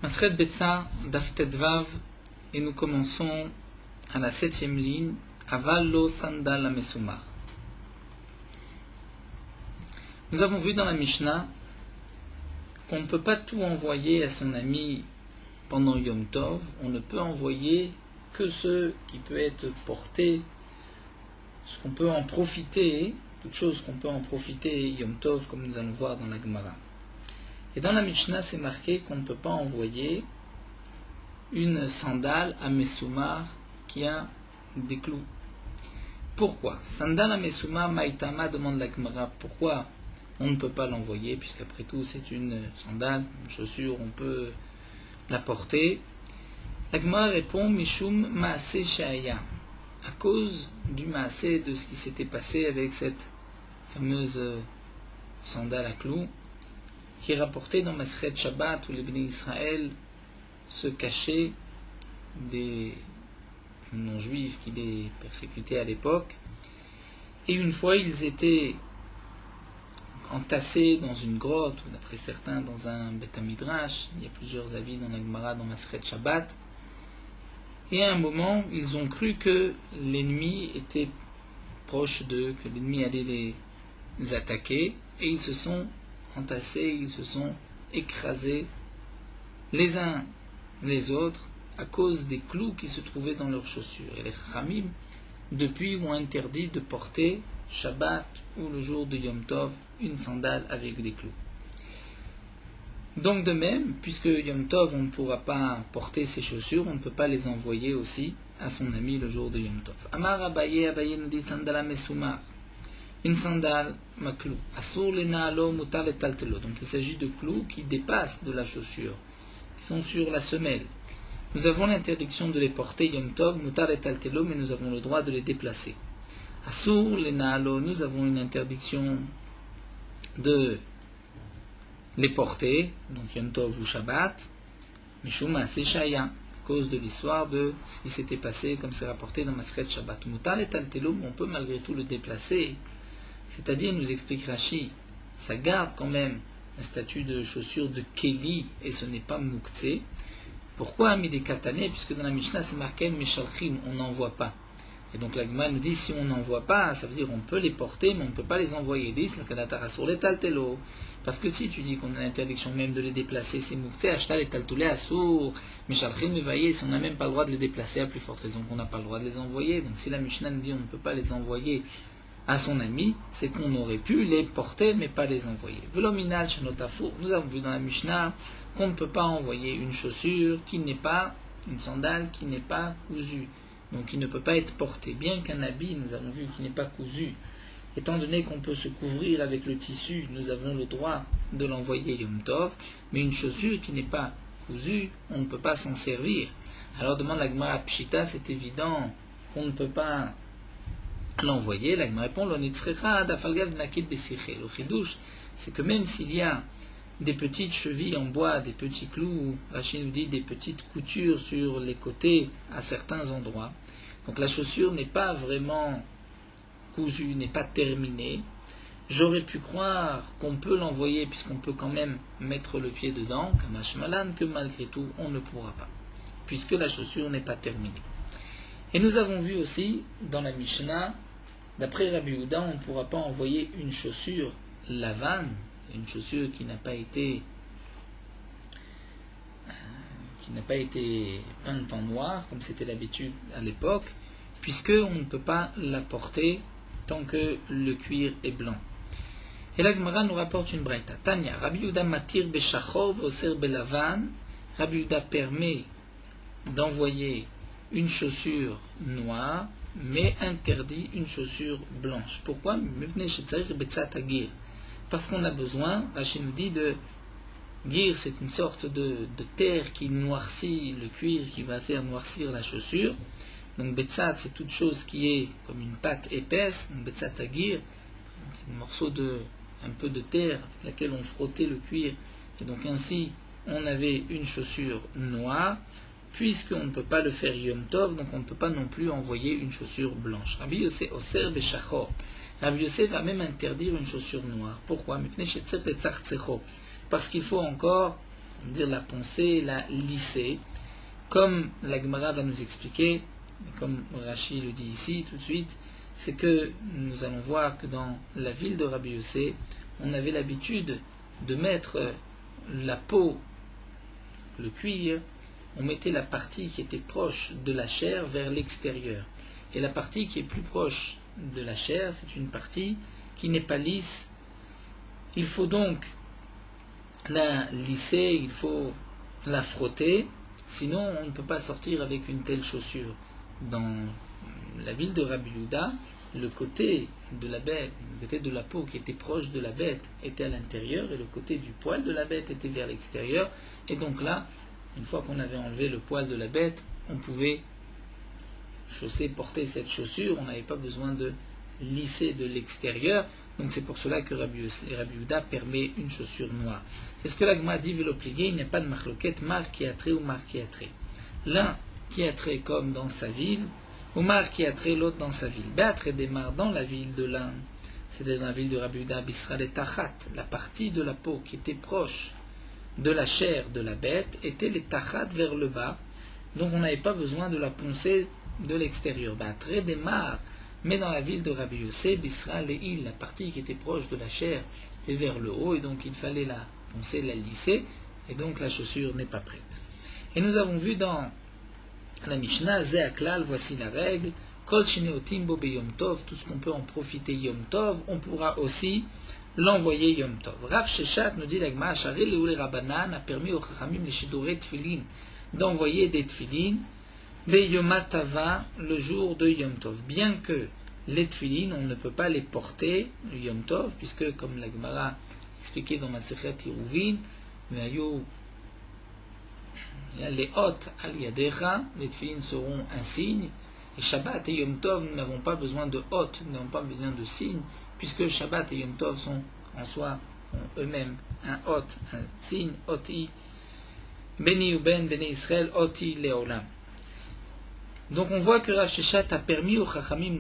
Masret Betsa, Daf Tedvav, et nous commençons à la 7e ligne, Aval lo sandal amesumar. Nous avons vu dans la Mishnah qu'on ne peut pas tout envoyer à son ami pendant Yom Tov, on ne peut envoyer que ce qui peut être porté, ce qu'on peut en profiter, toute chose qu'on peut en profiter Yom Tov, comme nous allons voir dans la Gemara. Et dans la Mishnah, c'est marqué qu'on ne peut pas envoyer une sandale à Mesumar qui a des clous. Pourquoi? Sandale à Mesumar, Maïtama, demande la Gemara, pourquoi on ne peut pas l'envoyer, puisqu'après tout c'est une sandale, une chaussure, on peut la porter. La Gemara répond, Mishum Maaseh Shaya, à cause du Maaseh, de ce qui s'était passé avec cette fameuse sandale à clous, qui est rapporté dans Maseret Shabbat où les Bnei Israël se cachaient des non-juifs qui les persécutaient à l'époque. Et une fois, ils étaient entassés dans une grotte, ou d'après certains dans un Beth Midrash. Il y a plusieurs avis dans la Gemara, dans Maseret Shabbat. Et à un moment, ils ont cru que l'ennemi était proche d'eux, que l'ennemi allait les attaquer, et ils se sont entassés, ils se sont écrasés les uns les autres à cause des clous qui se trouvaient dans leurs chaussures. Et les Khamim, depuis, ont interdit de porter Shabbat ou le jour de Yom Tov une sandale avec des clous. Donc de même, puisque Yom Tov on ne pourra pas porter ses chaussures, on ne peut pas les envoyer aussi à son ami le jour de Yom Tov. Amar Abaye, Abaye nous dit sandala mesumar, une sandale maklou. Asur le naalo mutar le taltelo. Donc il s'agit de clous qui dépassent de la chaussure, qui sont sur la semelle. Nous avons l'interdiction de les porter Yom Tov, mutar le taltelo, mais nous avons le droit de les déplacer. Asur le naalo, nous avons une interdiction de les porter, donc Yom Tov ou Shabbat, Mishum Maaseh Shaya, à cause de l'histoire de ce qui s'était passé, comme c'est rapporté dans Maseret Shabbat. Mutar le taltelo, on peut malgré tout le déplacer. C'est-à-dire, nous explique Rashi, ça garde quand même un statut de chaussure de Keli et ce n'est pas Mouktsé. Pourquoi Amidé Katane? Puisque dans la Mishnah c'est marqué Meshalchim, on n'en voit pas. Et donc la Gemara nous dit si on n'en voit pas, ça veut dire on peut les porter mais on ne peut pas les envoyer. Dis la Kanatara sur les Taltelo. Parce que si tu dis qu'on a l'interdiction même de les déplacer, c'est Mouktsé, Ashtal et Taltolé Assour, Meshalchim et Vaillé, si on n'a même pas le droit de les déplacer, à plus forte raison qu'on n'a pas le droit de les envoyer. Donc si la Mishnah nous dit on ne peut pas les envoyer à son ami, c'est qu'on aurait pu les porter mais pas les envoyer. Velominal Shanotafour, nous avons vu dans la Mishnah qu'on ne peut pas envoyer une chaussure qui n'est pas, une sandale qui n'est pas cousue, donc qui ne peut pas être portée. Bien qu'un habit, nous avons vu, qui n'est pas cousu, étant donné qu'on peut se couvrir avec le tissu, nous avons le droit de l'envoyer Yom Tov, mais une chaussure qui n'est pas cousue, on ne peut pas s'en servir. Alors demande la Gemara Pshita, c'est évident qu'on ne peut pas l'envoyer. La Gemara répond le chidouche, c'est que même s'il y a des petites chevilles en bois, des petits clous, Rachid nous dit des petites coutures sur les côtés à certains endroits, donc la chaussure n'est pas vraiment cousue, n'est pas terminée, j'aurais pu croire qu'on peut l'envoyer puisqu'on peut quand même mettre le pied dedans, Kamashmalan, que malgré tout on ne pourra pas, puisque la chaussure n'est pas terminée. Et nous avons vu aussi dans la Mishnah, d'après Rabbi Yehuda, on ne pourra pas envoyer une chaussure lavane, une chaussure qui n'a pas été peinte en noir, comme c'était l'habitude à l'époque, puisqu'on ne peut pas la porter tant que le cuir est blanc. Et la Gemara nous rapporte une braïta. Tanya, Rabbi Yehuda matir beshachor voser belavan. Rabbi Yehuda permet d'envoyer une chaussure noire, mais interdit une chaussure blanche. Pourquoi? Parce qu'on a besoin, Rachid nous dit, de gir, c'est une sorte de terre qui noircit le cuir, qui va faire noircir la chaussure. Donc Betsat, c'est toute chose qui est comme une pâte épaisse. Donc Betsat agir, c'est un morceau un peu de terre avec laquelle on frottait le cuir. Et donc ainsi, on avait une chaussure noire. Puisqu'on ne peut pas le faire Yom Tov, donc on ne peut pas non plus envoyer une chaussure blanche. Rabbi Yosef Oser Beshachor. Rabbi Yosef va même interdire une chaussure noire. Pourquoi? Parce qu'il faut encore dire la poncer, la lisser, comme la Gemara va nous expliquer, comme Rashi le dit ici tout de suite, c'est que nous allons voir que dans la ville de Rabbi Yossé, on avait l'habitude de mettre la peau, le cuir, on mettait la partie qui était proche de la chair vers l'extérieur. Et la partie qui est plus proche de la chair, c'est une partie qui n'est pas lisse. Il faut donc la lisser, il faut la frotter, sinon on ne peut pas sortir avec une telle chaussure. Dans la ville de Rabbi Yehuda, le côté de la bête, le côté de la peau qui était proche de la bête était à l'intérieur et le côté du poil de la bête était vers l'extérieur. Et donc là, une fois qu'on avait enlevé le poil de la bête, on pouvait porter cette chaussure, on n'avait pas besoin de lisser de l'extérieur. Donc c'est pour cela que Rabbi Yehuda permet une chaussure noire. C'est ce que l'Agma dit, il n'y a pas de marloquette, mar qui a trait ou mar qui a trait. L'un qui a trait comme dans sa ville, ou mar qui a trait l'autre dans sa ville. Béatre des mar dans la ville de l'un, c'est-à-dire dans la ville de Rabbi Yehuda, Bisral et Tachat, la partie de la peau qui était proche de la chair de la bête était les Tachat vers le bas, donc on n'avait pas besoin de la poncer de l'extérieur. Béatre des mar, mais dans la ville de Rabbi Yossé, Bisral et il, la partie qui était proche de la chair était vers le haut, et donc il fallait la poncer, la lisser, et donc la chaussure n'est pas prête. Et nous avons vu dans la Mishnah, Zé Aklal, voici la règle, Kol Shineotim Bo Be Yom Tov, tout ce qu'on peut en profiter Yom Tov, on pourra aussi l'envoyer Yom Tov. Rav Sheshat nous dit l'Agma, Shari Leoule Rabbanan a permis aux Chachamim les Shidoré Tfilin d'envoyer des Tfilin, Be Yomatava, le jour de Yom Tov. Bien que les Tfilin, on ne peut pas les porter le Yom Tov, puisque comme la Gemara expliqué dans Masechet Yeruvin, les hôtes al yadecha, les tefillin seront un signe, et Shabbat et Yom Tov, nous n'avons pas besoin de hôtes, nous n'avons pas besoin de signes, puisque Shabbat et Yom Tov sont en soi, eux-mêmes, un hôte, un signe, hôti, Beni Uben, Beni Israël, hôti Leolam. Donc on voit que Rav Sheshat a permis aux Chachamim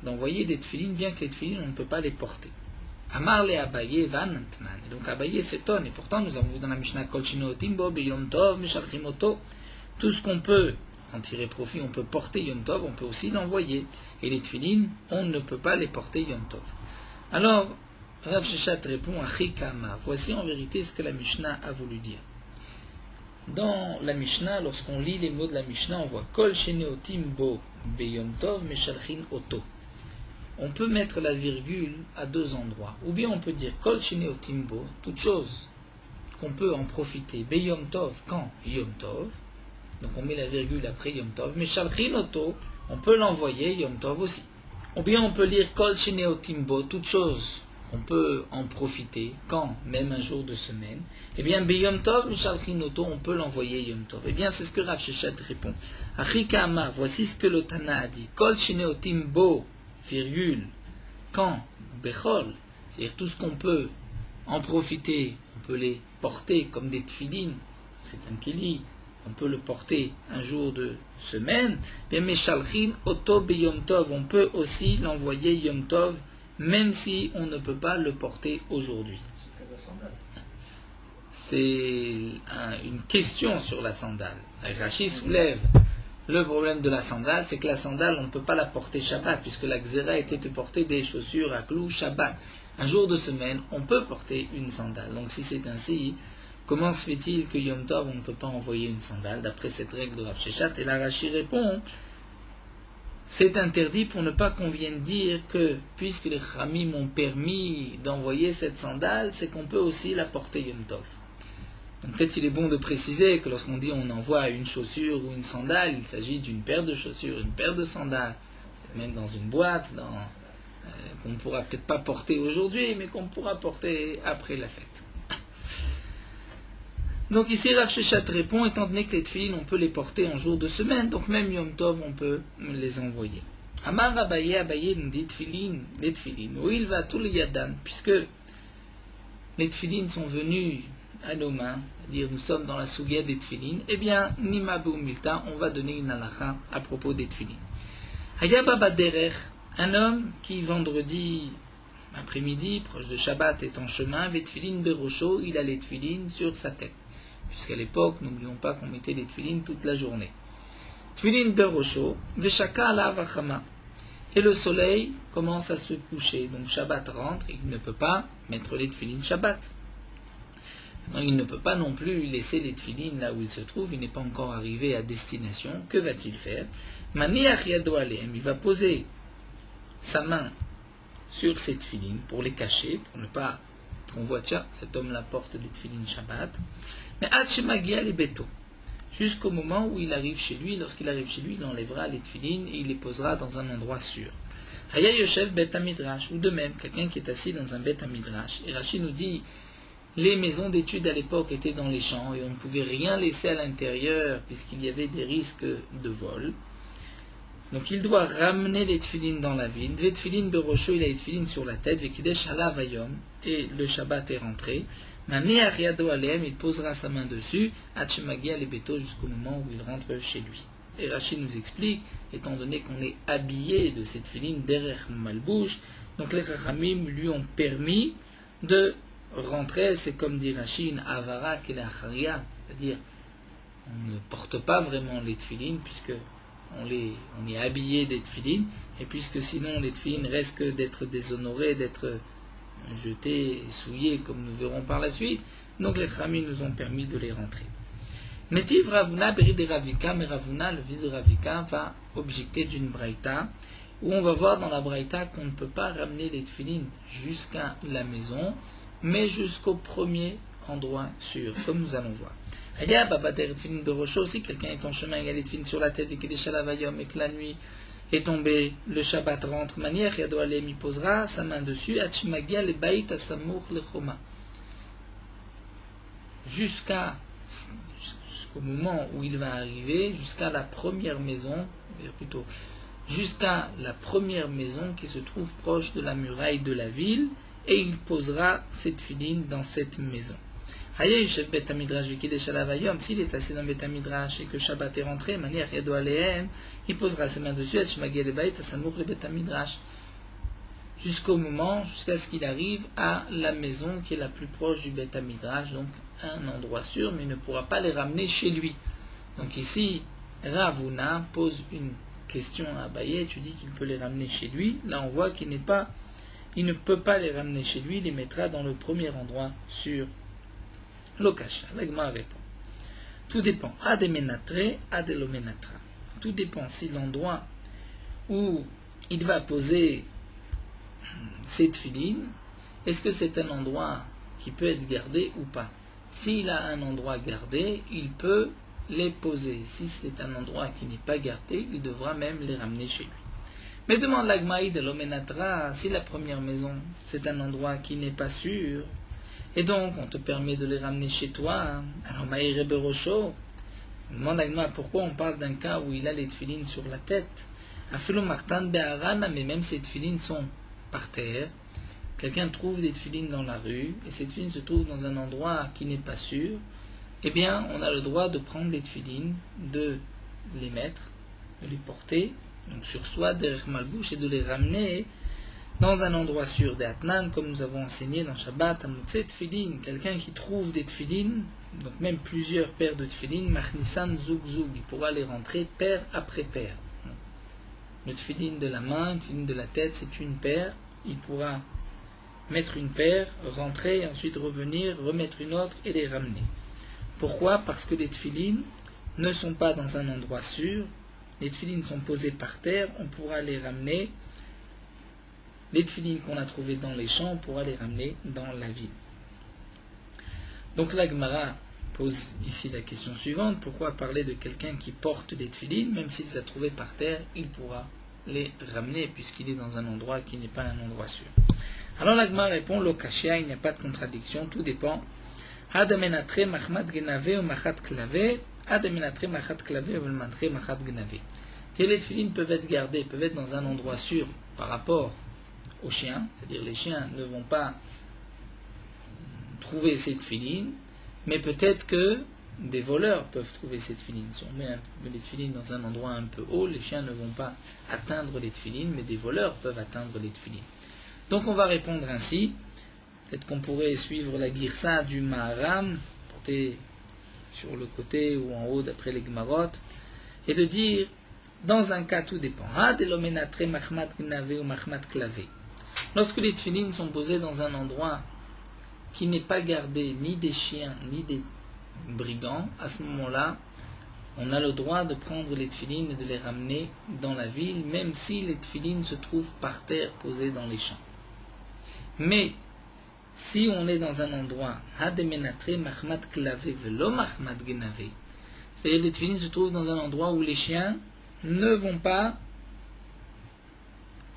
d'envoyer des tefillin, bien que les tefillin, on ne peut pas les porter. Amar le Abaye Vanantman. Donc Abaye s'étonne, et pourtant nous avons vu dans la Mishnah Kol Shinotim Bo Be Yom Tov Mishalchim Oto. Tout ce qu'on peut en tirer profit, on peut porter Yom Tov, on peut aussi l'envoyer. Et les tefillin, on ne peut pas les porter Yom Tov. Alors, Rav Sheshat répond à Chikama. Voici en vérité ce que la Mishnah a voulu dire. Dans la Mishnah, lorsqu'on lit les mots de la Mishnah, on voit Kol Shinotim Bo Be Yom Tov Mishalchim Oto. On peut mettre la virgule à deux endroits. Ou bien on peut dire Kol Shineo Timbo, toute chose qu'on peut en profiter. Be Yom Tov, quand Yom Tov. Donc on met la virgule après Yom Tov. Mais Shalchin Oto, on peut l'envoyer Yom Tov aussi. Ou bien on peut lire Kol Shineo Timbo, toute chose qu'on peut en profiter, quand même un jour de semaine. Eh bien Be Yom Tov, Shalchin Oto, on peut l'envoyer Yom Tov. Eh bien c'est ce que Rav Sheshat répond. Achika Amar, voici ce que le Tana a dit. Kol Shineo Timbo, virgule, quand, Bechol, c'est-à-dire tout ce qu'on peut en profiter, on peut les porter comme des tfilin, c'est un keli, on peut le porter un jour de semaine, bien Meshalchin, Oto Be Yom Tov, on peut aussi l'envoyer Yom Tov, même si on ne peut pas le porter aujourd'hui. C'est une question sur la sandale. Rashi soulève le problème de la sandale, c'est que la sandale, on ne peut pas la porter Shabbat, puisque la Xéra était de porter des chaussures à clous Shabbat. Un jour de semaine, on peut porter une sandale. Donc si c'est ainsi, comment se fait-il que Yom Tov, on ne peut pas envoyer une sandale, d'après cette règle de Rav Sheshat? Et la Rashi répond, c'est interdit pour ne pas qu'on vienne dire que, puisque les Chachamim m'ont permis d'envoyer cette sandale, c'est qu'on peut aussi la porter Yom Tov. Donc peut-être il est bon de préciser que lorsqu'on dit on envoie une chaussure ou une sandale, il s'agit d'une paire de chaussures, une paire de sandales, même dans une boîte, qu'on ne pourra peut-être pas porter aujourd'hui, mais qu'on pourra porter après la fête. Donc ici Rav Sheshat répond, étant donné que les tefillin, on peut les porter en jour de semaine, donc même Yom Tov, on peut les envoyer. Amar Abaye nous dit tefillin, les tefillin, où il va tous les yadan, puisque les tefillin sont venus à nos mains, c'est-à-dire nous sommes dans la sougia des tefillin, eh bien, Nima Beumilta, on va donner une halakha à propos des tefillin. Hayaba Baderech, un homme qui vendredi après-midi, proche de Shabbat, est en chemin, Vetfilin Berosho, il a les tefillin sur sa tête. puisqu'à l'époque, n'oublions pas qu'on mettait les tefilin toute la journée. Tefilin berosho, veshaka alav achama. Et le soleil commence à se coucher. Donc Shabbat rentre et il ne peut pas mettre les tefilin Shabbat. Donc, il ne peut pas non plus laisser les tefilin là où il se trouve. Il n'est pas encore arrivé à destination. Que va-t-il faire? Maniach yado alehem. Il va poser sa main sur ces tefilin pour les cacher, pour ne pas qu'on voit, tiens, cet homme-là porte des tefilin Shabbat. Mais ad shemagia les beto. Jusqu'au moment où il arrive chez lui. Lorsqu'il arrive chez lui, il enlèvera les tefilin et il les posera dans un endroit sûr. Haya yoshev bet hamidrash, ou de même, quelqu'un qui est assis dans un bet hamidrash. Et Rashi nous dit, les maisons d'études à l'époque étaient dans les champs et on ne pouvait rien laisser à l'intérieur puisqu'il y avait des risques de vol. Donc il doit ramener les tefilin dans la ville. Les tefilin berosho, il a les tefilin sur la tête, vekidesh halav hayom, et le Shabbat est rentré. Maniach yado alehem, il posera sa main dessus, atchemagia les beto, jusqu'au moment où il rentre chez lui. Et Rachid nous explique, étant donné qu'on est habillé de cette tefilin derrière malbouche, donc les Chachamim lui ont permis de rentrer, c'est comme dit Rachid, une avara qui est la charia, c'est-à-dire on ne porte pas vraiment les tefilin puisque on est habillé des tefilin, et puisque sinon les tefilin risquent d'être déshonorés, d'être jetés, souillés, comme nous verrons par la suite. Donc les Chachamim nous ont permis de les rentrer. Netiv Ravuna Beri de Ravika, mais Ravuna, le fils de Ravika, va objecter d'une braïta, où on va voir dans la braïta qu'on ne peut pas ramener les tefilin jusqu'à la maison, mais jusqu'au premier endroit sûr, comme nous allons voir. Si quelqu'un est en chemin, il y a les tefilin sur la tête et qu'il est shalavayom et que la nuit est tombée, le Shabbat rentre, manière yado alem, il posera sa main dessus, atchimagia le baït asamour le choma. Jusqu'au moment où il va arriver, jusqu'à la première maison, plutôt, jusqu'à la première maison qui se trouve proche de la muraille de la ville, et il posera cette tefilin dans cette maison. S'il est assis dans Bet Midrash et que Shabbat est rentré, manière yado alehem, il posera ses mains dessus, jusqu'à ce qu'il arrive à la maison qui est la plus proche du Bet Midrash, donc un endroit sûr, mais il ne pourra pas les ramener chez lui. Donc ici, Ravuna pose une question à Abaye, tu dis qu'il peut les ramener chez lui. Là on voit qu'il ne peut pas les ramener chez lui, il les mettra dans le premier endroit sûr. Lokasha, l'Agma répond. Tout dépend. Ademenatre, adelomenatra. Tout dépend si l'endroit où il va poser ses tefilin, est-ce que c'est un endroit qui peut être gardé ou pas. S'il a un endroit gardé, il peut les poser. Si c'est un endroit qui n'est pas gardé, il devra même les ramener chez lui. Mais demande l'Agmaï de l'Omenatra, si la première maison, c'est un endroit qui n'est pas sûr, et donc on te permet de les ramener chez toi, alors Maïre Berosho, demande l'Agma pourquoi on parle d'un cas où il a les tefilines sur la tête. Afilo Martan Be'arana, mais même ces tefilines sont par terre. Quelqu'un trouve des tefilines dans la rue, et ces tefilines se trouvent dans un endroit qui n'est pas sûr, eh bien on a le droit de prendre les tefilines, de les mettre, de les porter, donc sur soi, derrière malbouche, et de les ramener dans un endroit sûr. Des atnan, comme nous avons enseigné dans Shabbat, Amotse tefilin, quelqu'un qui trouve des tefilines, donc même plusieurs paires de tefilin, machnisan zoug zoug, il pourra les rentrer paire après paire. Le tefilin de la main, le tefilin de la tête, c'est une paire, il pourra mettre une paire, rentrer, et ensuite revenir, remettre une autre et les ramener. Pourquoi ? Parce que les tefilin ne sont pas dans un endroit sûr, les tefilin sont posés par terre, on pourra les ramener. Les tefilin qu'on a trouvés dans les champs, on pourra les ramener dans la ville. Donc la Gemara pose ici la question suivante, pourquoi parler de quelqu'un qui porte les tefilin, même s'il les a trouvés par terre, il pourra les ramener, puisqu'il est dans un endroit qui n'est pas un endroit sûr. Alors la Gemara répond, l'okashia, il n'y a pas de contradiction, tout dépend. Hadamenatre machmat genave ou machat klave, hadamenatre machat klave ou mantre machat genave. Les tefilin peuvent être gardés, peuvent être dans un endroit sûr par rapport aux chiens, c'est-à-dire les chiens ne vont pas trouver ces tefilin, mais peut-être que des voleurs peuvent trouver ces tefilin. Si on met les tefilin dans un endroit un peu haut, les chiens ne vont pas atteindre les tefilin, mais des voleurs peuvent atteindre les tefilin. Donc on va répondre ainsi. Peut-être qu'on pourrait suivre la girsa du Maharam, porter sur le côté ou en haut d'après les Gemarot, et de dire, dans un cas tout dépend. Lorsque les tefilines sont posés dans un endroit qui n'est pas gardé ni des chiens ni des brigands, à ce moment-là, on a le droit de prendre les tefilines et de les ramener dans la ville, même si les tefilines se trouvent par terre posées dans les champs. Mais si on est dans un endroit, c'est-à-dire les tefilines se trouvent dans un endroit où les chiens ne vont pas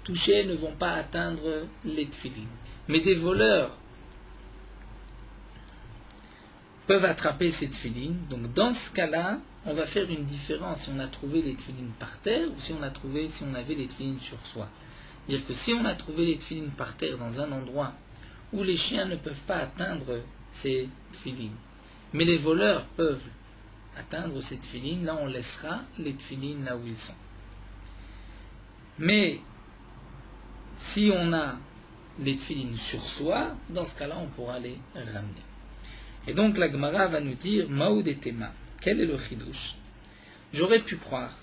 toucher, ne vont pas atteindre les tefilines. Mais des voleurs peuvent attraper ces tefilines. Donc dans ce cas-là, on va faire une différence si on a trouvé les tefilines par terre ou si on avait les tefilines sur soi. C'est-à-dire que si on a trouvé les tefilines par terre dans un endroit où les chiens ne peuvent pas atteindre ces tefilines, mais les voleurs peuvent atteindre ces tefilines, là on laissera les tefilines là où ils sont. Mais si on a les tefilines sur soi, dans ce cas-là on pourra les ramener. Et donc la Gemara va nous dire Maoud et Tema. Quel est le chidouche? J'aurais pu croire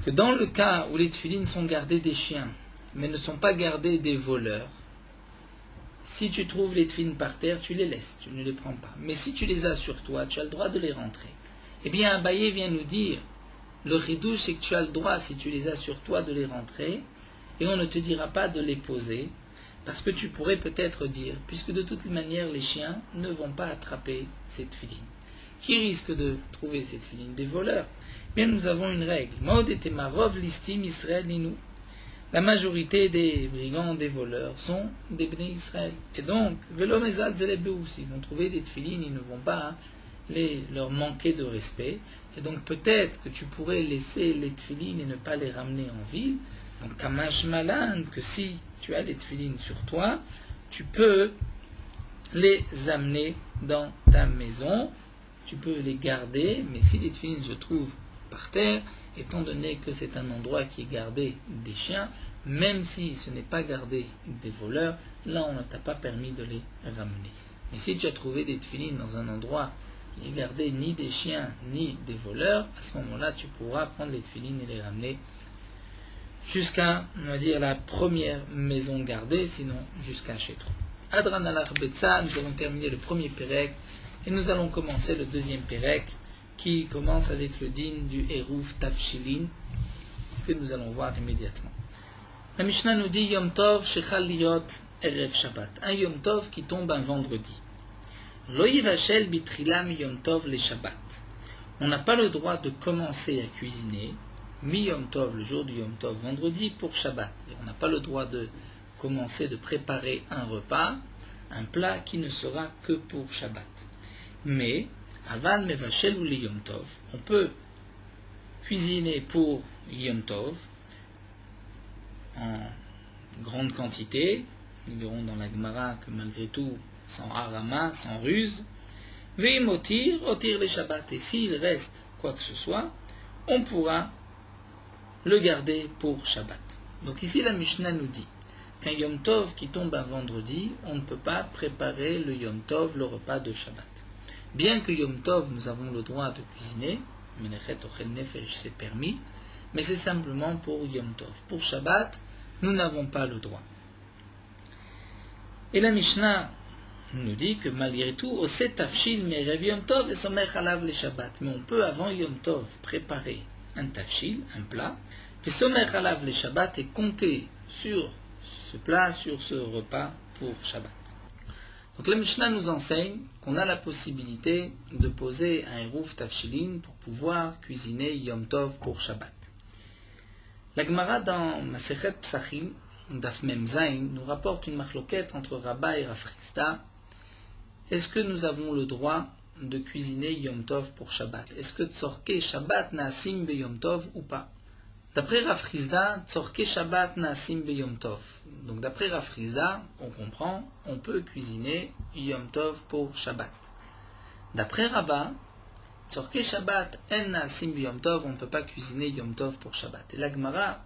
que dans le cas où les tefilines sont gardées des chiens, mais ne sont pas gardées des voleurs, si tu trouves les tefilines par terre, tu les laisses, tu ne les prends pas. Mais si tu les as sur toi, tu as le droit de les rentrer. Eh bien, Abaye vient nous dire, le chidouche, c'est que tu as le droit, si tu les as sur toi, de les rentrer, et on ne te dira pas de les poser, parce que tu pourrais peut-être dire, puisque de toute manière, les chiens ne vont pas attraper ces tefilines. Qui risque de trouver cette tefilines? Des voleurs. Bien, nous avons une règle. Maod et Rov listim Israël ninou. La majorité des brigands, des voleurs, sont des Bnei Israël. Et donc, Velo Mezad Zelebeu, s'ils vont trouver des tefilines, ils ne vont pas leur manquer de respect. Et donc, peut-être que tu pourrais laisser les tefilines et ne pas les ramener en ville. Donc, Kamash Malan, que si tu as les tefilines sur toi, tu peux les amener dans ta maison. Tu peux les garder, mais si les tefilines se trouvent par terre, étant donné que c'est un endroit qui est gardé des chiens, même si ce n'est pas gardé des voleurs, là on ne t'a pas permis de les ramener. Mais si tu as trouvé des tefilines dans un endroit qui est gardé ni des chiens ni des voleurs, à ce moment-là tu pourras prendre les tefilines et les ramener jusqu'à, on va dire, la première maison gardée, sinon jusqu'à chez toi. Adran alach betza, nous avons terminé le premier pérec. Et nous allons commencer le deuxième pérec qui commence avec le din du Eruv Tafshilin que nous allons voir immédiatement. La Mishnah nous dit Yom Tov shechal liot erev Shabbat. Un Yom Tov qui tombe un vendredi. Lo yivashel bitrilam Yom Tov le Shabbat. On n'a pas le droit de commencer à cuisiner mi Yom Tov, le jour du Yom Tov, vendredi, pour Shabbat. Et on n'a pas le droit de commencer de préparer un repas, un plat qui ne sera que pour Shabbat. Mais, aval mevashel ou le Yom Tov, on peut cuisiner pour Yom Tov en grande quantité. Nous verrons dans la Gemara que malgré tout, sans harama, sans ruse, veim otir les Shabbat. Et s'il reste quoi que ce soit, on pourra le garder pour Shabbat. Donc ici la Mishnah nous dit qu'un Yom Tov qui tombe un vendredi, on ne peut pas préparer le Yom Tov, le repas de Shabbat. Bien que Yom Tov, nous avons le droit de cuisiner, Menechet Ochel Nefesh, c'est permis, mais c'est simplement pour Yom Tov. Pour Shabbat, nous n'avons pas le droit. Et la Mishnah nous dit que malgré tout, Oseh Tafshil Merev Yom Tov et Somech Alav le Shabbat. Mais on peut avant Yom Tov préparer un Tafshil, un plat, et Somech Alav le Shabbat et compter sur ce plat, sur ce repas pour Shabbat. Donc la Mishnah nous enseigne qu'on a la possibilité de poser un Eruv Tafshilin pour pouvoir cuisiner Yom Tov pour Shabbat. La Gemara dans Masechet Psachim, Daf Mem Zayin, nous rapporte une machloket entre Rabba et Rav Chisda. Est-ce que nous avons le droit de cuisiner Yom Tov pour Shabbat? Est-ce que Tzorke Shabbat Naasim be Yom Tov ou pas? D'après Rav Chisda, Tzorke Shabbat Naasim be Yom Tov. Donc d'après Rav Chisda, on comprend, on peut cuisiner Yom Tov pour Shabbat. D'après Rabba, Tzorke Shabbat En Naasim be Yom Tov, on ne peut pas cuisiner Yom Tov pour Shabbat. Et la Gemara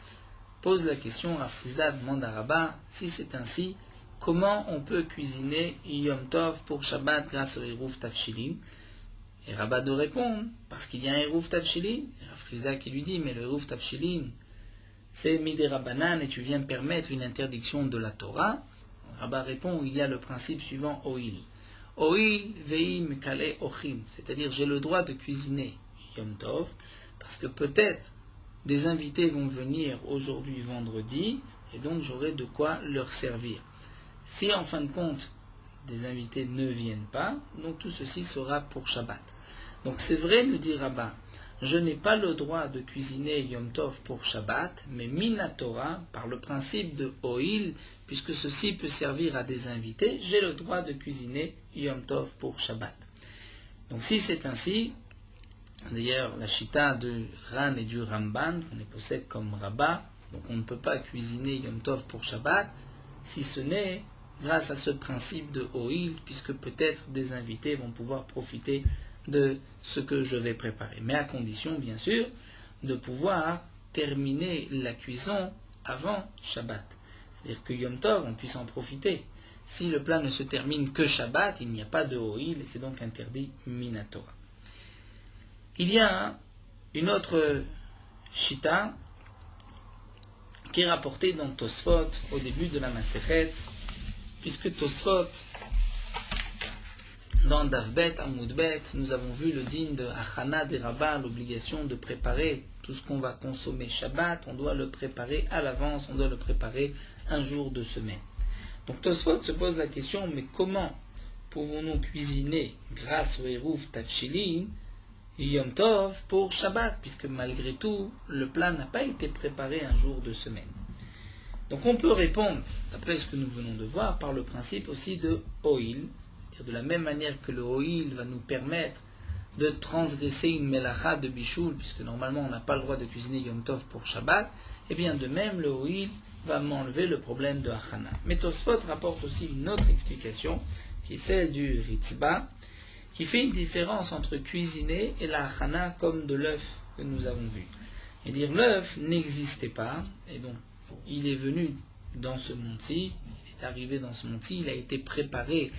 pose la question, Rav Chisda demande à Rabba, si c'est ainsi, comment on peut cuisiner Yom Tov pour Shabbat grâce au Eruv Tafshilin? Et Rabat de répondre, parce qu'il y a un Eruv Tavshilin. Et Rav Chizda qui lui dit, mais le Eruv Tavshilin, c'est Midei Rabbanan et tu viens permettre une interdiction de la Torah. Rabat répond, il y a le principe suivant, Oil. Oil veim kale ochim, c'est-à-dire j'ai le droit de cuisiner Yom Tov, parce que peut-être des invités vont venir aujourd'hui vendredi, et donc j'aurai de quoi leur servir. Si en fin de compte, des invités ne viennent pas, donc tout ceci sera pour Shabbat. Donc c'est vrai, nous dit Rabat, je n'ai pas le droit de cuisiner Yom Tov pour Shabbat, mais Minatora, par le principe de Oil, puisque ceci peut servir à des invités, j'ai le droit de cuisiner Yom Tov pour Shabbat. Donc si c'est ainsi, d'ailleurs la Shita de Ran et du Ramban, qu'on est possède comme Rabat, donc on ne peut pas cuisiner Yom Tov pour Shabbat, si ce n'est grâce à ce principe de Oil, puisque peut-être des invités vont pouvoir profiter de ce que je vais préparer. Mais à condition, bien sûr, de pouvoir terminer la cuisson avant Shabbat. C'est-à-dire que Yom Tov, on puisse en profiter. Si le plat ne se termine que Shabbat, il n'y a pas de Oil, et c'est donc interdit Minatora. Il y a une autre Shita qui est rapportée dans Tosfot au début de la Masechet, puisque Tosfot, dans Davbet, Amoudbet, nous avons vu le din de Achana des Rabbah, l'obligation de préparer tout ce qu'on va consommer Shabbat, on doit le préparer à l'avance, on doit le préparer un jour de semaine. Donc Tosfot se pose la question, mais comment pouvons-nous cuisiner grâce au Eruv Tavshilin Yom Tov pour Shabbat, puisque malgré tout, le plat n'a pas été préparé un jour de semaine. Donc on peut répondre, d'après ce que nous venons de voir, par le principe aussi de Oil, de la même manière que le Oil va nous permettre de transgresser une melacha de bichoul, puisque normalement on n'a pas le droit de cuisiner Yom Tov pour Shabbat, et bien de même le Oil va m'enlever le problème de Achana. Mais Tosfot rapporte aussi une autre explication, qui est celle du Ritzba, qui fait une différence entre cuisiner et la Achana comme de l'œuf que nous avons vu. Et dire l'œuf n'existait pas, et donc il est venu dans ce monde-ci, il est arrivé dans ce monde-ci, il a été préparé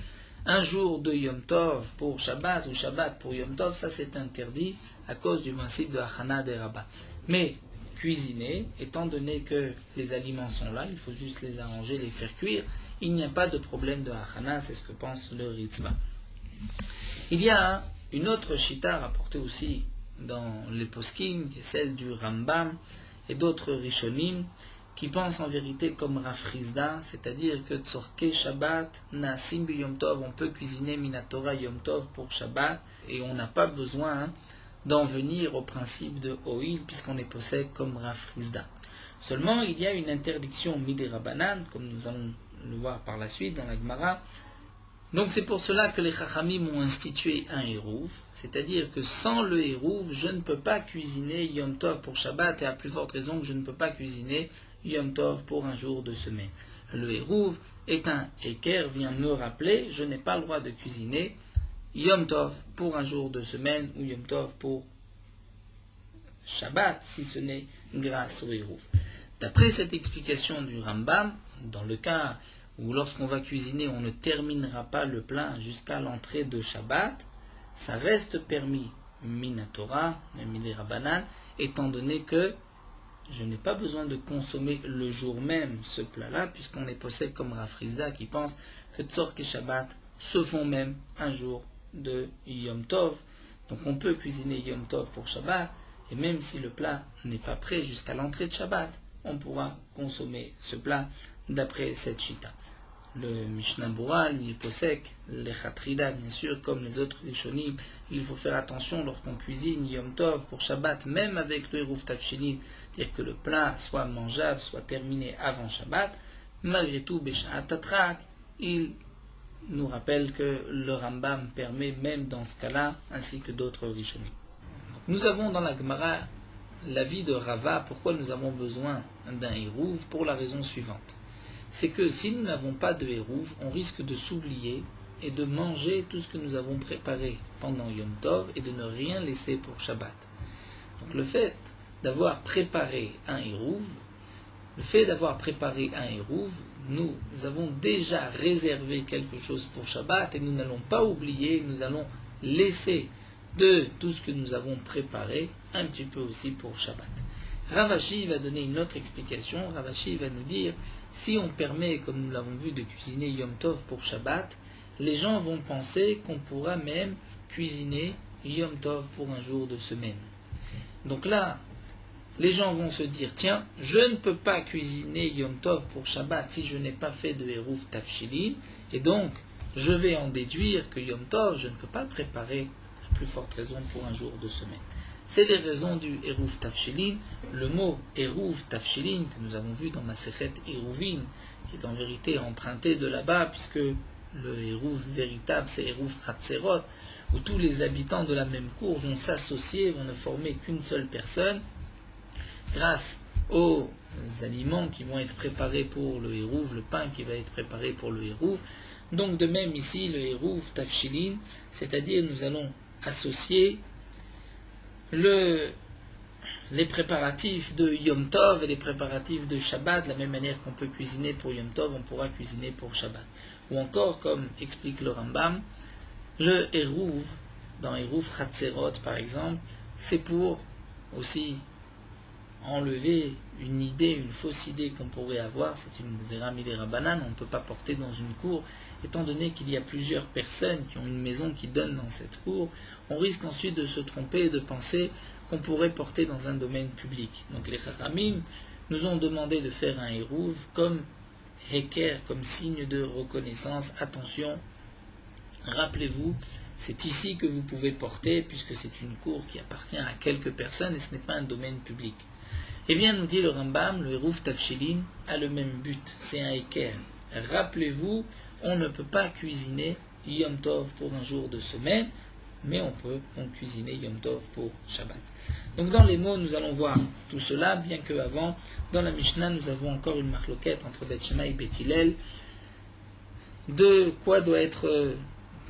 un jour de Yom Tov pour Shabbat ou Shabbat pour Yom Tov, ça c'est interdit à cause du principe de Achana des Rabbah. Mais cuisiner, étant donné que les aliments sont là, il faut juste les arranger, les faire cuire, il n'y a pas de problème de Achana, c'est ce que pense le Ritzba. Il y a une autre Shita rapportée aussi dans les Poskim, qui est celle du Rambam et d'autres Rishonim, qui pensent en vérité comme Rav Chizda, c'est-à-dire que Tzorke Shabbat, Naasim Yom Tov, on peut cuisiner Minatora Yom Tov pour Shabbat, et on n'a pas besoin d'en venir au principe de Oil, puisqu'on est possède comme Rav Chizda. Seulement, il y a une interdiction Midei Rabbanan, comme nous allons le voir par la suite dans la Gemara. Donc c'est pour cela que les Chachamim ont institué un Eruv, c'est-à-dire que sans le Eruv, je ne peux pas cuisiner Yom Tov pour Shabbat, et à plus forte raison que je ne peux pas cuisiner Yom Tov pour un jour de semaine. Le Eruv est un équerre, vient me rappeler, je n'ai pas le droit de cuisiner Yom Tov pour un jour de semaine ou Yom Tov pour Shabbat, si ce n'est grâce au Eruv. D'après cette explication du Rambam, dans le cas où lorsqu'on va cuisiner, on ne terminera pas le plat jusqu'à l'entrée de Shabbat, ça reste permis, Minatora, Midei Rabbanan, étant donné que je n'ai pas besoin de consommer le jour même ce plat-là, puisqu'on est possède comme Rav Chizda qui pense que Tzorke et Shabbat se font même un jour de Yom Tov. Donc on peut cuisiner Yom Tov pour Shabbat, et même si le plat n'est pas prêt jusqu'à l'entrée de Shabbat, on pourra consommer ce plat d'après cette Shita. Le Mishnah Bura, lui, est possèque, les Chatrida, bien sûr, comme les autres Rishonim, il faut faire attention lorsqu'on cuisine Yom Tov pour Shabbat, même avec le Eruv Tavshilin, dire que le plat soit mangeable, soit terminé avant Shabbat. Malgré tout, Besha'at Tatrak, il nous rappelle que le Rambam permet même dans ce cas-là, ainsi que d'autres Rishonim. Nous avons dans la Gemara l'avis de Rava, pourquoi nous avons besoin d'un Eruv, pour la raison suivante. C'est que si nous n'avons pas de Eruv, on risque de s'oublier et de manger tout ce que nous avons préparé pendant Yom Tov et de ne rien laisser pour Shabbat. Donc le fait d'avoir préparé un Eruv, nous avons déjà réservé quelque chose pour Shabbat et nous n'allons pas oublier, nous allons laisser de tout ce que nous avons préparé, un petit peu aussi pour Shabbat. Rav Ashi va donner une autre explication. Rav Ashi va nous dire, si on permet, comme nous l'avons vu, de cuisiner Yom Tov pour Shabbat, les gens vont penser qu'on pourra même cuisiner Yom Tov pour un jour de semaine. Donc là, les gens vont se dire, tiens, je ne peux pas cuisiner Yom Tov pour Shabbat si je n'ai pas fait de Eruv Tafshilin, et donc je vais en déduire que Yom Tov, je ne peux pas préparer, à plus forte raison, pour un jour de semaine. C'est les raisons du Eruv Tafshilin. Le mot Eruv Tafshilin, que nous avons vu dans Masechet Eruvin, qui est en vérité emprunté de là-bas, puisque le Eruv véritable, c'est Eruv Chatzerot, où tous les habitants de la même cour vont s'associer, vont ne former qu'une seule personne, grâce aux aliments qui vont être préparés pour le Eruv, le pain qui va être préparé pour le Eruv. Donc de même ici, le Eruv Tafshilin, c'est-à-dire nous allons associer les préparatifs de Yom Tov et les préparatifs de Shabbat, de la même manière qu'on peut cuisiner pour Yom Tov, on pourra cuisiner pour Shabbat. Ou encore, comme explique le Rambam, le Eruv, dans Eruv Chatzerot par exemple, c'est pour aussi enlever une idée, une fausse idée qu'on pourrait avoir, c'est une Zera Midera Banane, on ne peut pas porter dans une cour, étant donné qu'il y a plusieurs personnes qui ont une maison qui donne dans cette cour, on risque ensuite de se tromper et de penser qu'on pourrait porter dans un domaine public. Donc les Chachamim nous ont demandé de faire un Eruv comme Heker, comme signe de reconnaissance. Attention, rappelez-vous, c'est ici que vous pouvez porter, puisque c'est une cour qui appartient à quelques personnes et ce n'est pas un domaine public. Eh bien, nous dit le Rambam, le Eruv Tafshilin a le même but, c'est un Heker. Rappelez-vous, on ne peut pas cuisiner Yom Tov pour un jour de semaine, mais on peut donc cuisiner Yom Tov pour Shabbat. Donc dans les mots, nous allons voir tout cela, bien qu'avant, dans la Mishnah, nous avons encore une marloquette entre Bet Shammai et Bet Hillel. De quoi doit être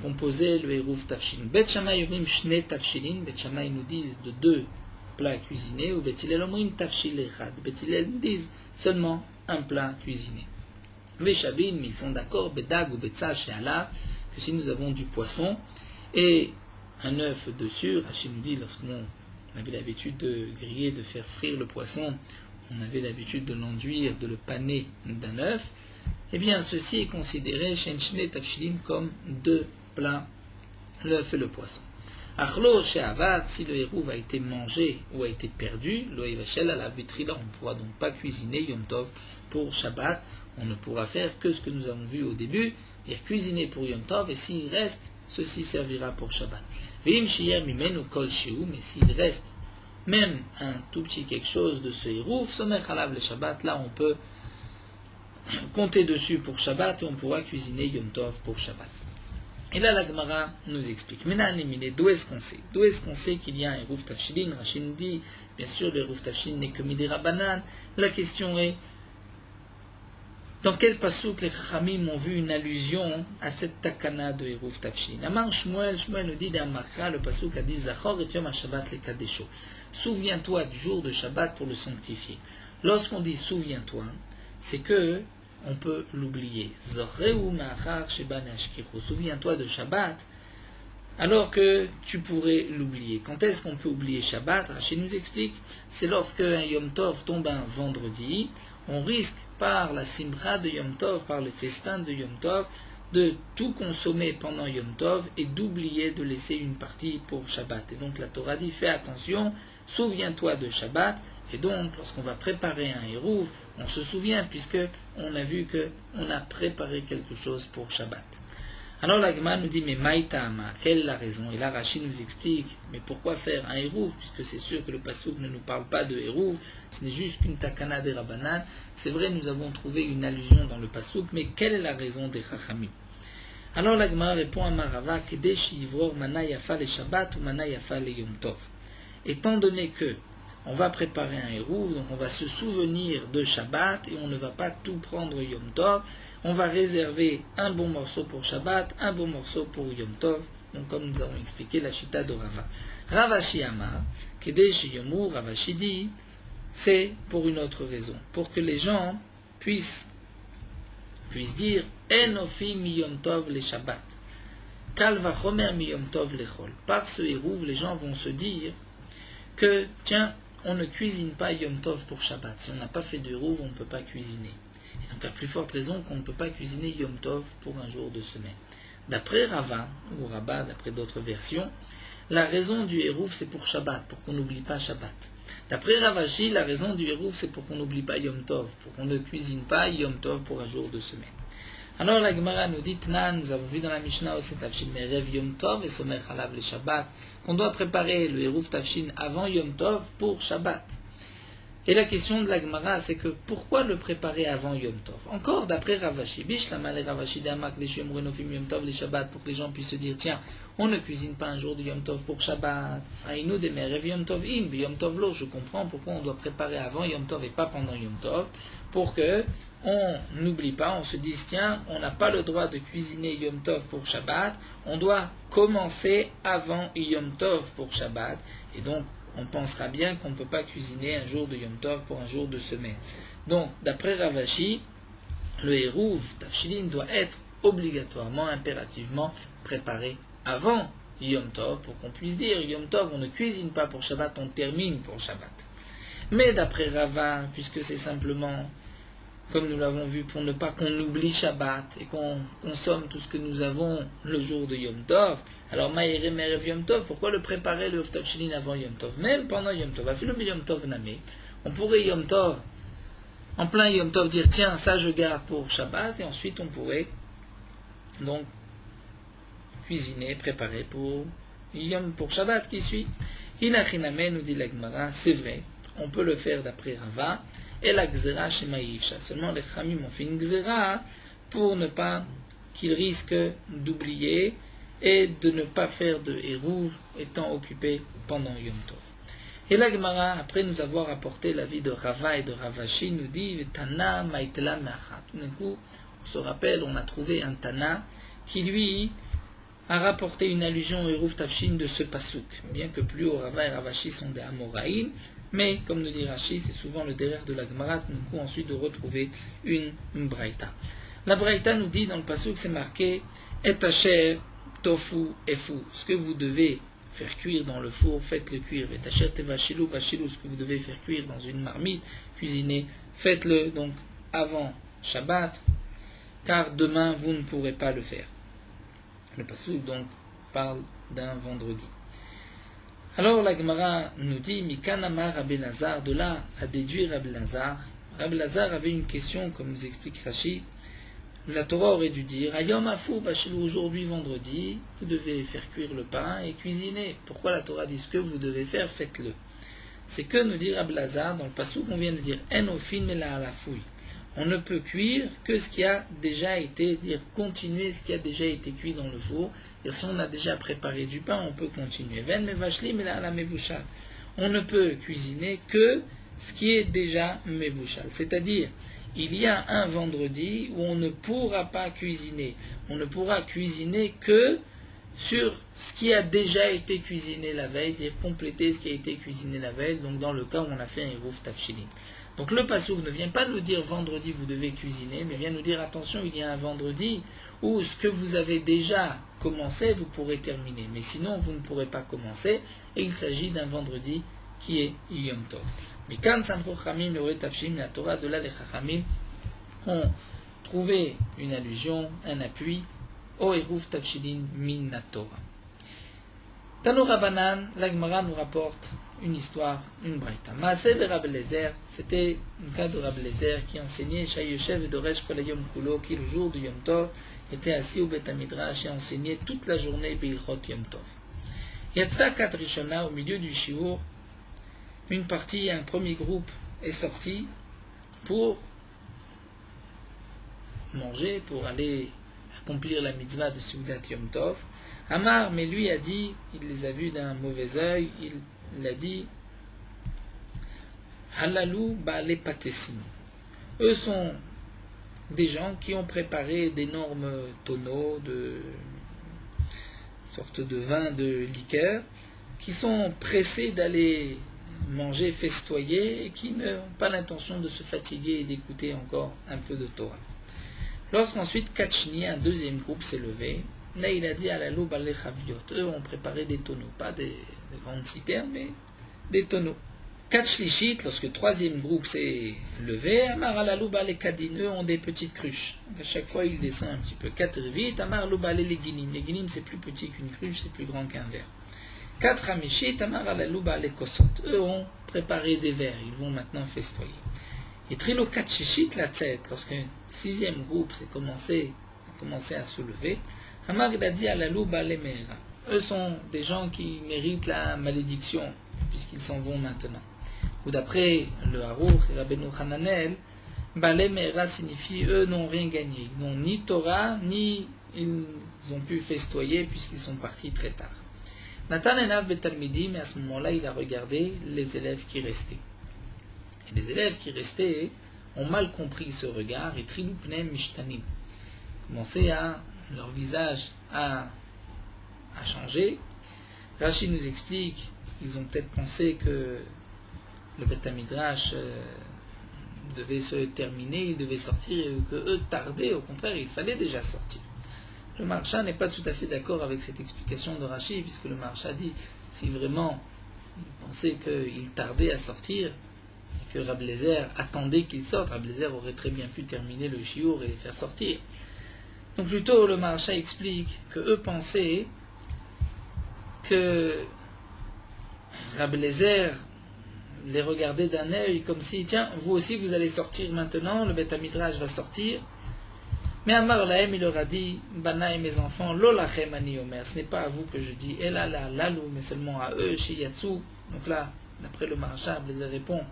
composé le Eruv Tafshilin. Bet Shammai Yorim Shne Tafshilin, Bet Shammai nous disent de 2 plats cuisinés, ou Bet Hillel Omrim Tafshil Echad. Bet Hillel nous disent seulement un plat cuisiné. Veshavin, mais ils sont d'accord, Bedag ou Betza Sheala, que si nous avons du poisson et un œuf dessus, Rachid nous dit, lorsqu'on avait l'habitude de griller, de faire frire le poisson, on avait l'habitude de l'enduire, de le paner d'un œuf, eh bien ceci est considéré Shen Shne Tafshilin comme 2 plats, l'œuf et le poisson. Achlo She'avad, si le Eruv a été mangé ou a été perdu, lo Yivashel à la vitrila, on ne pourra donc pas cuisiner Yom Tov pour Shabbat, on ne pourra faire que ce que nous avons vu au début, et cuisiner pour Yom Tov, et s'il reste, ceci servira pour Shabbat. Ve'im shiyer mimenu kol shi'u, mais s'il reste même un tout petit quelque chose de ce Eruv, somech alav le Shabbat, là on peut compter dessus pour Shabbat, et on pourra cuisiner Yom Tov pour Shabbat. Et là, la Gemara nous explique. Maintenant, d'où est-ce qu'on sait? D'où est-ce qu'on sait qu'il y a un Eruv Tafshilin? Rachid nous dit, bien sûr, le Eruv Tafshilin n'est que Midera Banane. La question est, dans quel pasuk les Chachamim ont vu une allusion à cette takana de Eruv Tafshilin? Amar Shmuel nous dit dans Makra, le pasuk a dit, Zachor et Yom HaShabbat le Kadesho. Souviens-toi du jour de Shabbat pour le sanctifier. Lorsqu'on dit souviens-toi, c'est que on peut l'oublier. Souviens-toi de Shabbat, alors que tu pourrais l'oublier. Quand est-ce qu'on peut oublier Shabbat? Rachid nous explique, c'est lorsque un Yom Tov tombe un vendredi, on risque par la simra de Yom Tov, par le festin de Yom Tov, de tout consommer pendant Yom Tov et d'oublier de laisser une partie pour Shabbat. Et donc la Torah dit, fais attention, souviens-toi de Shabbat. Et donc, lorsqu'on va préparer un Eruv, on se souvient, puisque on a vu qu'on a préparé quelque chose pour Shabbat. Alors la Gemara nous dit, mais Maïtama, quelle est la raison? Et là, Rachid nous explique, mais pourquoi faire un Eruv, puisque c'est sûr que le Pasuk ne nous parle pas de Eruv, ce n'est juste qu'une takana des Rabbanan. C'est vrai, nous avons trouvé une allusion dans le Pasuk, mais quelle est la raison des Chachamim? Alors la Gemara répond à Marava, Kedesh Yivror Mana Yafa le Shabbat ou Mana Yafa le Yom Tov. Étant donné que on va préparer un Eruv, donc on va se souvenir de Shabbat et on ne va pas tout prendre Yom Tov. On va réserver un bon morceau pour Shabbat, un bon morceau pour Yom Tov. Donc comme nous avons expliqué la Shita de Rava. Ravashi Amar, Kedesh Yomu, Ravashi dit, c'est pour une autre raison, pour que les gens puissent dire Enofi mi Yom Tov le Shabbat. Kal vachomer mi Yom Tov lechol. Par ce Hérouv, les gens vont se dire que, tiens, on ne cuisine pas Yom Tov pour Shabbat. Si on n'a pas fait de Hérouv, on ne peut pas cuisiner. Et donc, à plus forte raison qu'on ne peut pas cuisiner Yom Tov pour un jour de semaine. D'après Rava, ou Rabat, d'après d'autres versions, la raison du Hérouv, c'est pour Shabbat, pour qu'on n'oublie pas Shabbat. D'après Ravashi, la raison du Hérouv, c'est pour qu'on n'oublie pas Yom Tov, pour qu'on ne cuisine pas Yom Tov pour un jour de semaine. Alors la Gemara nous dit, nous avons vu dans la Mishnah aussi, Tafshin Merev Yom Tov et Somer Chalav le Shabbat, qu'on doit préparer le Hérouv Tafshin avant Yom Tov pour Shabbat. Et la question de la Gemara, c'est que pourquoi le préparer avant Yom Tov? Encore d'après Ravashi, Bishlama le Ravashi d'Amak les Shem Renofim Yom Tov les Shabbat, pour que les gens puissent se dire, tiens, on ne cuisine pas un jour de Yom Tov pour Shabbat. Aïnou de Merev Yom Tov in, Yom Tov lo. Je comprends pourquoi on doit préparer avant Yom Tov et pas pendant Yom Tov, pour que on n'oublie pas, on se dise, tiens, on n'a pas le droit de cuisiner Yom Tov pour Shabbat, on doit commencer avant Yom Tov pour Shabbat, et donc on pensera bien qu'on ne peut pas cuisiner un jour de Yom Tov pour un jour de semaine. Donc, d'après Ravashi, le Hérouv Tafshilin doit être obligatoirement, impérativement préparé avant Yom Tov, pour qu'on puisse dire Yom Tov, on ne cuisine pas pour Shabbat, on termine pour Shabbat. Mais d'après Rava, puisque c'est simplement, comme nous l'avons vu, pour ne pas qu'on oublie Shabbat et qu'on consomme tout ce que nous avons le jour de Yom Tov, alors Maïre Merev Yom Tov, pourquoi le préparer le Tafshilin avant Yom Tov? Même pendant Yom Tov, afin Yom Tov Namé, on pourrait Yom Tov, en plein Yom Tov, dire tiens, ça je garde pour Shabbat, et ensuite on pourrait donc cuisiner, préparer pour Shabbat qui suit. Hinachiname, nous dit la Gemara, c'est vrai, on peut le faire d'après Rava, et la Gzera Shema Yifsha. Seulement les Chamim ont fait une Gzera pour ne pas qu'ils risquent d'oublier et de ne pas faire de Hérouv étant occupés pendant Yom Tov. Et la Gemara, après nous avoir apporté l'avis de Rava et de Ravashi, nous dit Tana Maitela Me'achat. Tout d'un coup, on se rappelle, on a trouvé un Tana qui lui a rapporté une allusion au Hérouv Tafshin de ce pasouk. Bien que plus haut Rava et Ravashi sont des Amoraïm, mais comme nous dit Rashi, c'est souvent le derrière de la Gemara, nous coup ensuite de retrouver une Braïta. La Braïta nous dit dans le pasouk, c'est marqué Et asher tofu efu. Ce que vous devez faire cuire dans le four, faites-le cuire. Et asher tevashilou bashilou. Ce que vous devez faire cuire dans une marmite, cuisiner, faites-le donc avant Shabbat, car demain vous ne pourrez pas le faire. Le pasouk donc parle d'un vendredi. Alors la Gemara nous dit Mikanama Rabbi Lazar, de là à déduire Rabbi Lazar. Rabbi Lazar avait une question, comme nous explique Rashi. La Torah aurait dû dire Ayom Afou Bachilou, aujourd'hui vendredi, vous devez faire cuire le pain et cuisiner. Pourquoi la Torah dit ce que vous devez faire, faites-le. C'est que nous dit Rabbi Lazar, dans le passage qu'on vient de dire Enofin Mela la fouille. On ne peut cuire que ce qui a déjà été, dire continuer ce qui a déjà été cuit dans le four. Et si on a déjà préparé du pain, on peut continuer. Ven mevashli mela la mevushal. On ne peut cuisiner que ce qui est déjà mevushal. C'est-à-dire, il y a un vendredi où on ne pourra pas cuisiner. On ne pourra cuisiner que sur ce qui a déjà été cuisiné la veille, c'est-à-dire compléter ce qui a été cuisiné la veille, donc dans le cas où on a fait un Hérouv Tafshilin. Donc le pasouk ne vient pas nous dire vendredi vous devez cuisiner, mais vient nous dire attention, il y a un vendredi où ce que vous avez déjà commencé, vous pourrez terminer. Mais sinon, vous ne pourrez pas commencer, et il s'agit d'un vendredi qui est Yom Tov. Mais quand Samcho Chamim le Tafshim, la Torah de là les Chachamim ont trouvé une allusion, un appui au Hérouv Tafshilin min Torah. Tano Rabbanan, la Gemara nous rapporte une histoire, une braïta. Maaseh de Rabbi Eliezer, c'était un cas de Rabbi Eliezer qui enseignait Shayoshev et Doresh Kol Hayom Kulo, qui le jour du Yom Tov était assis au Beth Midrash et enseignait toute la journée Beilchot Yom Tov. Yatzta Kat Rishona, au milieu du shiur, une partie, un premier groupe est sorti pour manger, pour aller accomplir la mitzvah de Seudat Yom Tov. Amar, mais lui a dit, il les a vus d'un mauvais œil, il a dit Halalou Ba'ale Patesim. Eux sont des gens qui ont préparé d'énormes tonneaux de sorte de vin, de liqueur, qui sont pressés d'aller manger, festoyer, et qui n'ont pas l'intention de se fatiguer et d'écouter encore un peu de Torah. Lorsqu'ensuite Kachni, un deuxième groupe, s'est levé, là il a dit à la loup chaviot. Eux ont préparé des tonneaux, pas des grandes citernes, mais des tonneaux. Katchlishit, lorsque le troisième groupe s'est levé, Amar à la loup kadin, eux ont des petites cruches. Donc à chaque fois il descend un petit peu. 4 vite, Amar loup les guinim. Les guinim c'est plus petit qu'une cruche, c'est plus grand qu'un verre. 4 amishit, Amar à la loup les kosot. Eux ont préparé des verres, ils vont maintenant festoyer. Et Trilo Katchishit la tête, lorsque le sixième groupe a commencé à se lever, Amar il a dit à la loup les meira. Eux sont des gens qui méritent la malédiction, puisqu'ils s'en vont maintenant. Ou d'après le Harour et Rabbeinu Hananel, Balé Meira signifie eux n'ont rien gagné. Ils n'ont ni Torah, ni ils ont pu festoyer puisqu'ils sont partis très tard. Natan enav betalmidim, mais à ce moment-là, il a regardé les élèves qui restaient. Et les élèves qui restaient ont mal compris ce regard et trilupnem mishtanim. Leur visage a changé. Rashi nous explique, ils ont peut-être pensé que le Beth Midrash devait se terminer, il devait sortir, et que eux tardaient, au contraire, il fallait déjà sortir. Le Maharsha n'est pas tout à fait d'accord avec cette explication de Rashi, puisque le Maharsha dit, si vraiment il pensait qu'il tardait à sortir, et que Rabbi Eliezer attendait qu'il sorte, Rabbi Eliezer aurait très bien pu terminer le shiur et les faire sortir. Donc plutôt, le Maharsha explique que eux pensaient que Rabbi Eliezer les regardait d'un œil comme si, tiens, vous aussi vous allez sortir maintenant, le Beth Midrash va sortir. Mais Amar Lahem, il leur a dit, Bana et mes enfants, Lolachem ani omer, ce n'est pas à vous que je dis, Ela la lalou, mais seulement à eux, chez Yatsu. Donc là, d'après le Maharsha, Rabbi Eliezer répond,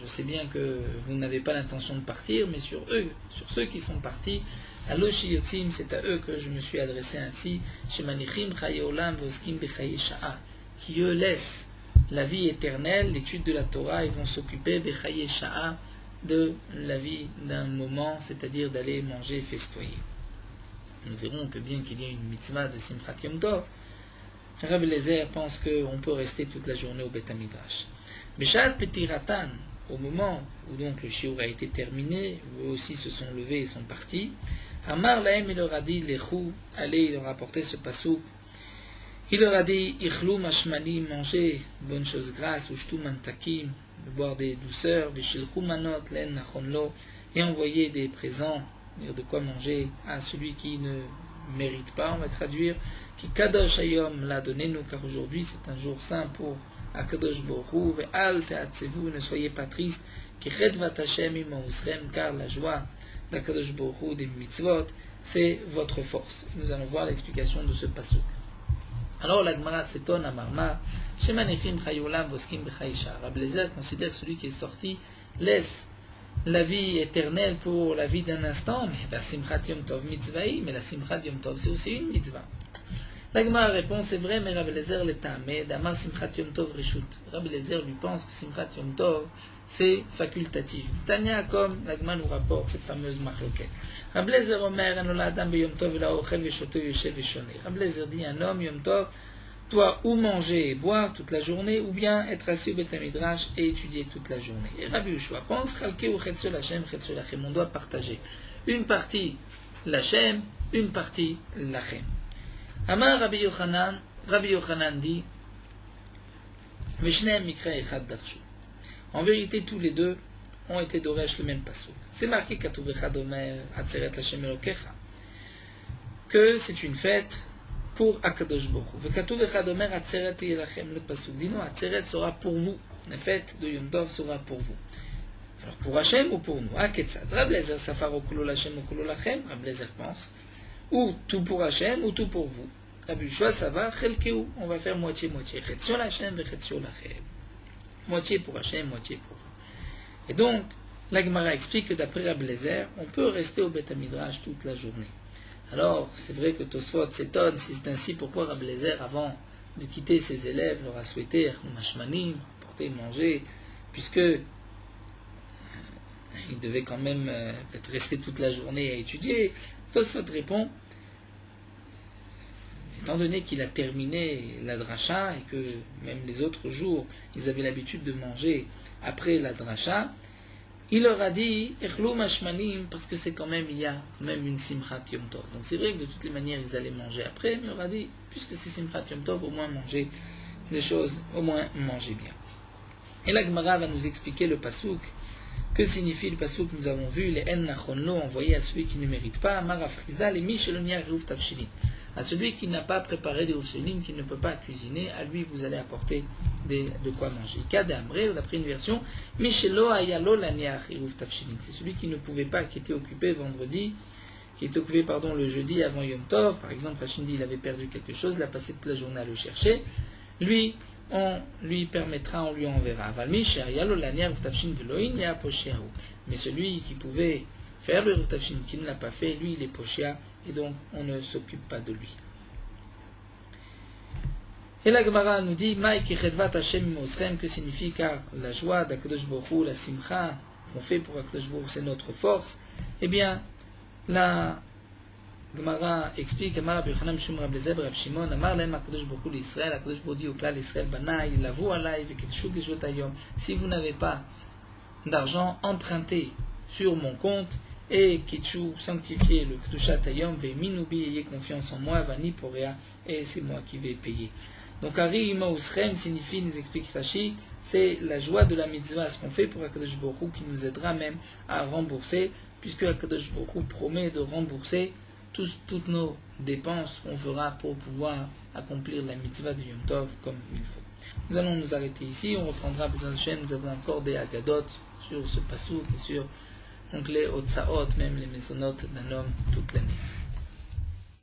je sais bien que vous n'avez pas l'intention de partir, mais sur eux, sur ceux qui sont partis, Allo Shiyotzim, c'est à eux que je me suis adressé ainsi, Shemanichim Chaye Olam Voskim Bechaye Sha'a, qui eux laissent la vie éternelle, l'étude de la Torah, ils vont s'occuper Bechaye Sha'a, de la vie d'un moment, c'est-à-dire d'aller manger et festoyer. Nous verrons que bien qu'il y ait une mitzvah de Simchat Yom Tov, Rabbi Eliezer pense qu'on peut rester toute la journée au Beth Midrash. Beshat Petiratan, au moment où donc le shiur a été terminé, eux aussi se sont levés et sont partis, Amar Lahem, il leur a dit, Lechou, allez, il leur a apporté ce pasouk. Il leur a dit, Ichlou mashmani, mangez bonnes choses grasses, ushtu mantakim, boire des douceurs, vishilchou manot len nachonlo, et envoyer des présents, de quoi manger à celui qui ne mérite pas, on va traduire, qui kadosh ayom l'a donné nous, car aujourd'hui c'est un jour saint pour Akadosh Borou, ve al teatsevu, ne soyez pas tristes, ki chedvat Hashem imausrem, car la joie d'Akadosh Borou des mitzvot, c'est votre force. Nous allons voir l'explication de ce pasuk. Alors la Gemara s'étonne à Marma, Shemanechim Chayolam Voskim Bechaïsha. Rabbi Eliezer considère que celui qui est sorti laisse la vie éternelle pour la vie d'un instant, mais la Simchat Yom Tov mitzvahi, mais la Simchat Yom Tov c'est aussi une mitzvah. La Gemara répond, c'est vrai, mais Rabbi Eliezer l'Etameh, d'Amar Simchat Yom Tov Rishut. Rabbi Eliezer lui pense que Simchat Yom Tov c'est facultatif. Tanya, comme la Gemara nous rapporte cette fameuse marloquette. Rabbi Eliezer Omer, Anola Adam be Yom Tov, Ela Ochel Veshoto Yoshev Veshoneh. Rabbi Eliezer dit, un homme Yom Tov doit ou manger et boire toute la journée, ou bien être assis au Beth Midrash et étudier toute la journée. Et Rabbi Yehoshua pense, Chalke ou Chetzol Hashem, Chetzol Lachem, on doit partager une partie Lachem, une partie Lachem. Amar Rabbi Yochanan dit, Veshneim Mikra Echad Darshu. En vérité, tous les deux ont été d'Oresh le même passouk. C'est marqué Katuv Echad Omer Atzeret Lashem Elokecha, que c'est une fête pour Akadosh Baruch Hu. Katuv Echad Omer Atzeret Yelachem, le passouk dit non, Atzeret sera pour vous, la fête de Yom Tov sera pour vous. Alors pour Hashem ou pour nous? Ketzad. Rabbi Eliezer Safar Okulo Lashem Okulo Lachem, Rabbi Eliezer pense, ou tout pour Hashem ou tout pour vous. Rabbi Yehoshua Savar Chelkeu, on va faire moitié-moitié. Chetzol Hashem ve Chetzol Lachem. Moitié pour Hashem, moitié pour vous. Et donc, la Gemara explique que d'après Rabbi Eliezer, on peut rester au Beth Midrash toute la journée. Alors, c'est vrai que Tosfot s'étonne, si c'est ainsi, pourquoi Rabbi Eliezer, avant de quitter ses élèves, leur a souhaité mashmanim, apporter manger, puisque il devait quand même peut-être rester toute la journée à étudier. Tosfot répond, étant donné qu'il a terminé la dracha et que même les autres jours, ils avaient l'habitude de manger après la dracha, il leur a dit Echlou mashmalim, parce que c'est quand même, il y a quand même une Simchat Yom Tov. Donc c'est vrai que de toutes les manières ils allaient manger après, mais il leur a dit puisque c'est Simchat Yom Tov, au moins manger des choses, au moins manger bien. Et la Gemara va nous expliquer le pasouk. Que signifie le pasouk que nous avons vu, les en nachonlo envoyés à celui qui ne mérite pas, marafrizda, les michelonia riouf tafshilin. À celui qui n'a pas préparé des oufshelin, qui ne peut pas cuisiner, à lui vous allez apporter de quoi manger. Kade amre, d'après une version, michelo ayalo laniach riouf tafshilin. C'est celui qui ne pouvait pas, qui était occupé vendredi, qui était occupé le jeudi avant Yom Tov. Par exemple, Hachindi, il avait perdu quelque chose, il a passé toute la journée à le chercher. Lui, on lui permettra, on lui enverra. Mais celui qui pouvait faire le Rutafshin, qui ne l'a pas fait, lui il est pochia, et donc on ne s'occupe pas de lui. Et la Gemara nous dit, que signifie, car la joie d'Akadosh Baruch Hu, la simcha qu'on fait pour Akadosh Baruch Hu, c'est notre force. Eh bien, la Gemara explique, Amar Rabbi Yochanan Mishum Rab Lezer Rab Shimon, Amar Lahem Akadosh Baruch Hu l'Israël, Akadosh Baruch Hu dit au klal Israël, Banai, Lavu Alai, Veketshu Geshot Hayom. Si vous n'avez pas d'argent, empruntez sur mon compte, et Kitshu, sanctifiez le Kedushat Hayom, Ve Minubi, ayez confiance en moi, Vani Porea, et c'est moi qui vais payer. Donc Ari Ima Usrem signifie, nous explique Rashi, c'est la joie de la mitzvah, ce qu'on fait pour Akadosh Baruch Hu, qui nous aidera même à rembourser, puisque Akadosh Baruch Hu promet de rembourser toutes nos dépenses qu'on fera pour pouvoir accomplir la mitzvah de Yom Tov comme il faut. Nous allons nous arrêter ici, on reprendra besoin de chaîne, nous avons encore des agadot sur ce pasouk et sur donc les otsaot, même les maisonot d'un homme toute l'année.